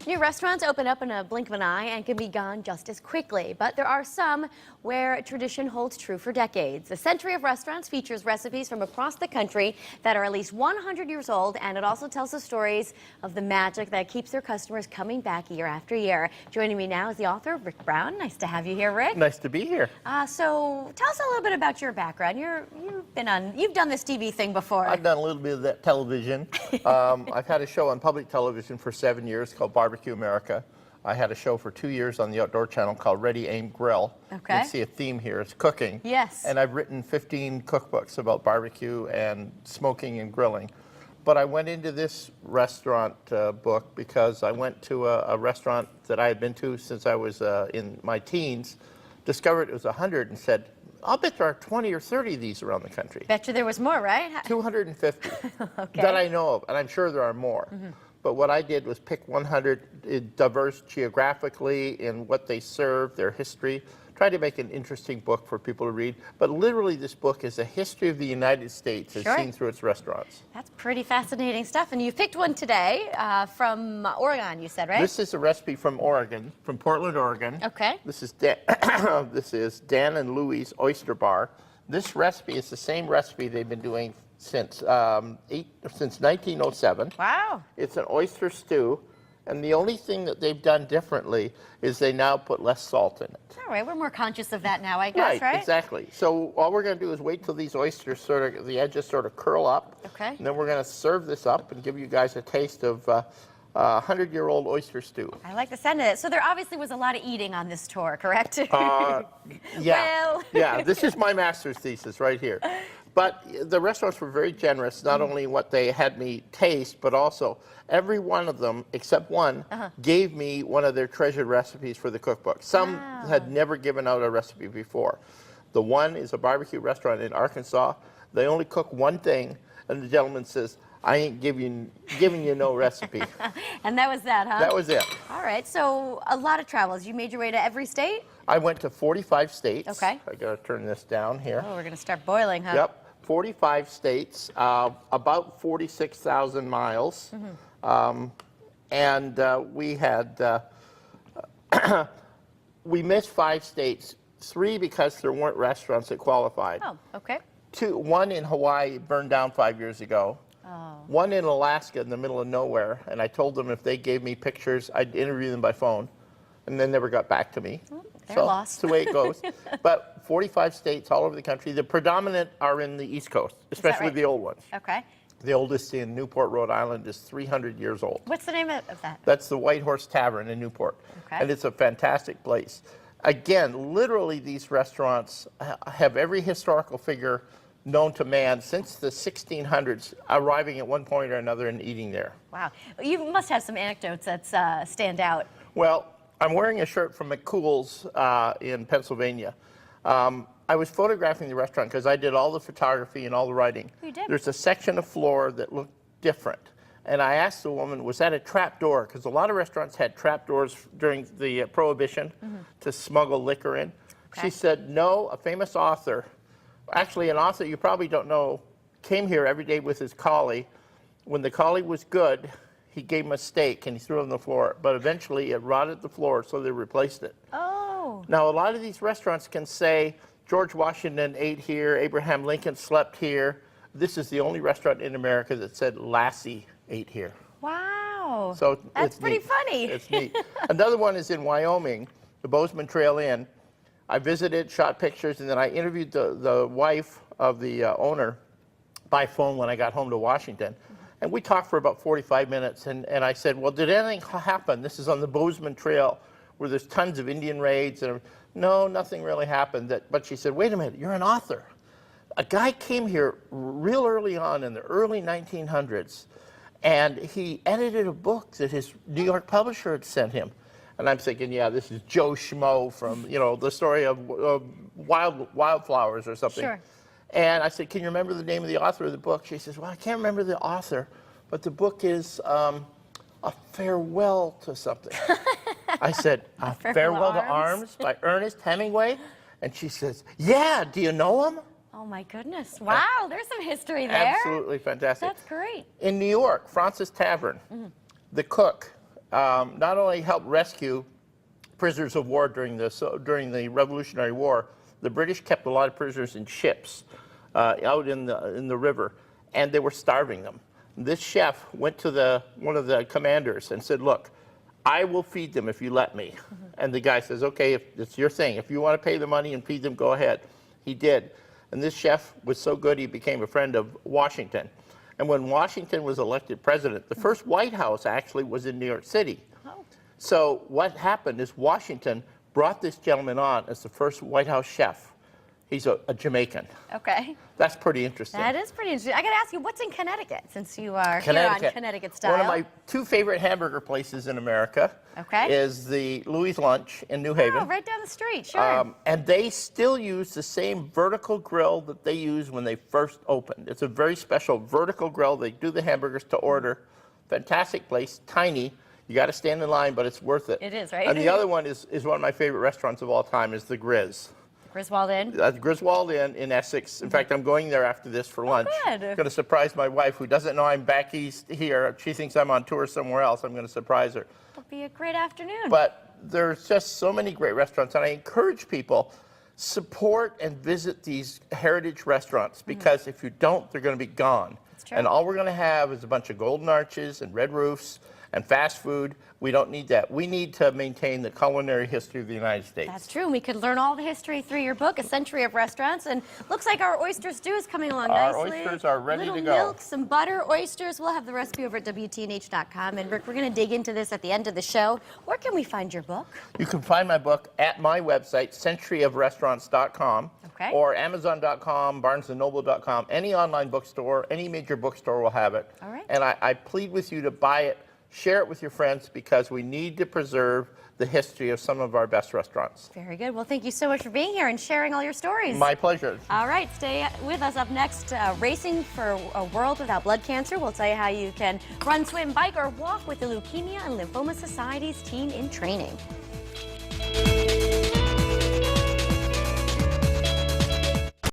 New restaurants open up in a blink of an eye and can be gone just as quickly, but there are some where tradition holds true for decades. The Century of Restaurants features recipes from across the country that are at least 100 years old, and it also tells the stories of the magic that keeps their customers coming back year after year. Joining me now is the author, Rick Browne. Nice to have you here, Rick. Nice to be here. So tell us a little bit about your background. You've done this TV thing before. I've done a little bit of that television. I've had a show on public television for 7 years called Barbecue America. I had a show for 2 years on the Outdoor Channel called Ready, Aim, Grill. Okay. You can see a theme here. It's cooking. Yes. And I've written 15 cookbooks about barbecue and smoking and grilling. But I went into this restaurant book because I went to a restaurant that I had been to since I was in my teens, discovered it was 100 and said, I'll bet there are 20 or 30 of these around the country. Bet you there was more, right? 250 Okay. that I know of, and I'm sure there are more. Mm-hmm. But what I did was pick 100 diverse geographically in what they serve, their history. Try to make an interesting book for people to read. But literally, this book is a history of the United States as seen through its restaurants. That's pretty fascinating stuff. And you picked one today from Oregon, you said, right? This is a recipe from Oregon, from Portland, Oregon. Okay. This is this is Dan and Louie's Oyster Bar. This recipe is the same recipe they've been doing since 1907. Wow. It's an oyster stew, and the only thing that they've done differently is they now put less salt in it. All right, we're more conscious of that now, I guess, right? Exactly. So all we're going to do is wait till these oysters the edges sort of curl up. Okay. And then we're going to serve this up and give you guys a taste of 100-year-old oyster stew. I like the sound of it. So there obviously was a lot of eating on this tour, correct? Yeah. Well. Yeah, this is my master's thesis right here. But the restaurants were very generous, not only in what they had me taste, but also every one of them, except one, gave me one of their treasured recipes for the cookbook. Some had never given out a recipe before. The one is a barbecue restaurant in Arkansas. They only cook one thing, and the gentleman says, I ain't giving you no recipe. And that was that, huh? That was it. All right, so a lot of travels. You made your way to every state? I went to 45 states. Okay. I got to turn this down here. Oh, we're going to start boiling, huh? Yep. 45 states, about 46,000 miles, and we had we missed 5 states, 3 because there weren't restaurants that qualified. Oh, okay. 1 in Hawaii burned down 5 years ago. Oh. 1 in Alaska in the middle of nowhere, and I told them if they gave me pictures, I'd interview them by phone, and then never got back to me. They're lost. That's the way it goes. But 45 states all over the country. The predominant are in the East Coast, especially the old ones. Okay. The oldest in Newport, Rhode Island is 300 years old. What's the name of that? That's the White Horse Tavern in Newport. Okay. And it's a fantastic place. Again, literally these restaurants have every historical figure known to man since the 1600s arriving at one point or another and eating there. Wow. You must have some anecdotes that stand out. Well, I'm wearing a shirt from McCool's in Pennsylvania. I was photographing the restaurant because I did all the photography and all the writing. You did? There's a section of floor that looked different. And I asked the woman, was that a trap door? Because a lot of restaurants had trap doors during the Prohibition to smuggle liquor in. Okay. She said, no, a famous author, actually an author you probably don't know, came here every day with his collie. When the collie was good, he gave him a steak and he threw it on the floor, but eventually it rotted the floor, so they replaced it. Oh. Now, a lot of these restaurants can say, George Washington ate here, Abraham Lincoln slept here. This is the only restaurant in America that said Lassie ate here. Wow. So that's pretty funny. It's neat. Another one is in Wyoming, the Bozeman Trail Inn. I visited, shot pictures, and then I interviewed the wife of the owner by phone when I got home to Washington. And we talked for about 45 minutes, and I said, well, did anything happen? This is on the Bozeman Trail, where there's tons of Indian raids. And no, nothing really happened. But she said, wait a minute, you're an author. A guy came here real early on in the early 1900s, and he edited a book that his New York publisher had sent him. And I'm thinking, yeah, this is Joe Schmo from, the story of Wildflowers or something. Sure. And I said, can you remember the name of the author of the book? She says, well, I can't remember the author, but the book is A Farewell to something. I said, A Farewell to Arms by Ernest Hemingway? And she says, yeah, do you know him? Oh my goodness. Wow, there's some history there. Absolutely fantastic. That's great. In New York, Francis Tavern, the cook not only helped rescue prisoners of war during the Revolutionary War, the British kept a lot of prisoners in ships out in the river, and they were starving them. This chef went to one of the commanders and said, "Look, I will feed them if you let me." And the guy says, "Okay, if it's your thing. If you want to pay the money and feed them, go ahead." He did. And this chef was so good, he became a friend of Washington. And when Washington was elected president, the first White House actually was in New York City. Oh. So what happened is Washington brought this gentleman on as the first White House chef. He's a Jamaican. Okay. That's pretty interesting. That is pretty interesting. I got to ask you, what's in Connecticut, since you are here on Connecticut Style? One of my 2 favorite hamburger places in America is the Louis Lunch in New Haven. Oh, right down the street, sure. And they still use the same vertical grill that they used when they first opened. It's a very special vertical grill. They do the hamburgers to order. Fantastic place, tiny. You got to stand in line, but it's worth it. It is, right? And the other one is one of my favorite restaurants of all time, is the Grizz. Griswold Inn? Griswold Inn in Essex. In fact, I'm going there after this for lunch. Good. I'm going to surprise my wife, who doesn't know I'm back east here. She thinks I'm on tour somewhere else. I'm going to surprise her. It'll be a great afternoon. But there's just so many great restaurants, and I encourage people, support and visit these heritage restaurants, because if you don't, they're going to be gone. That's true. And all we're going to have is a bunch of golden arches and red roofs and fast food. We don't need that. We need to maintain the culinary history of the United States. That's true. We could learn all the history through your book, A Century of Restaurants. And looks like our oyster stew is coming along nicely. Our oysters are ready to go. Little milk, some butter, oysters. We'll have the recipe over at WTNH.com. And Rick, we're going to dig into this at the end of the show. Where can we find your book? You can find my book at my website, centuryofrestaurants.com, or Amazon.com, BarnesandNoble.com. Any online bookstore, any major bookstore will have it. All right. And I plead with you to buy it. Share it with your friends, because we need to preserve the history of some of our best restaurants. Very good. Well, thank you so much for being here and sharing all your stories. My pleasure. All right, stay with us. Up next, Racing for a World Without Blood Cancer. We'll tell you how you can run, swim, bike, or walk with the Leukemia and Lymphoma Society's team in training.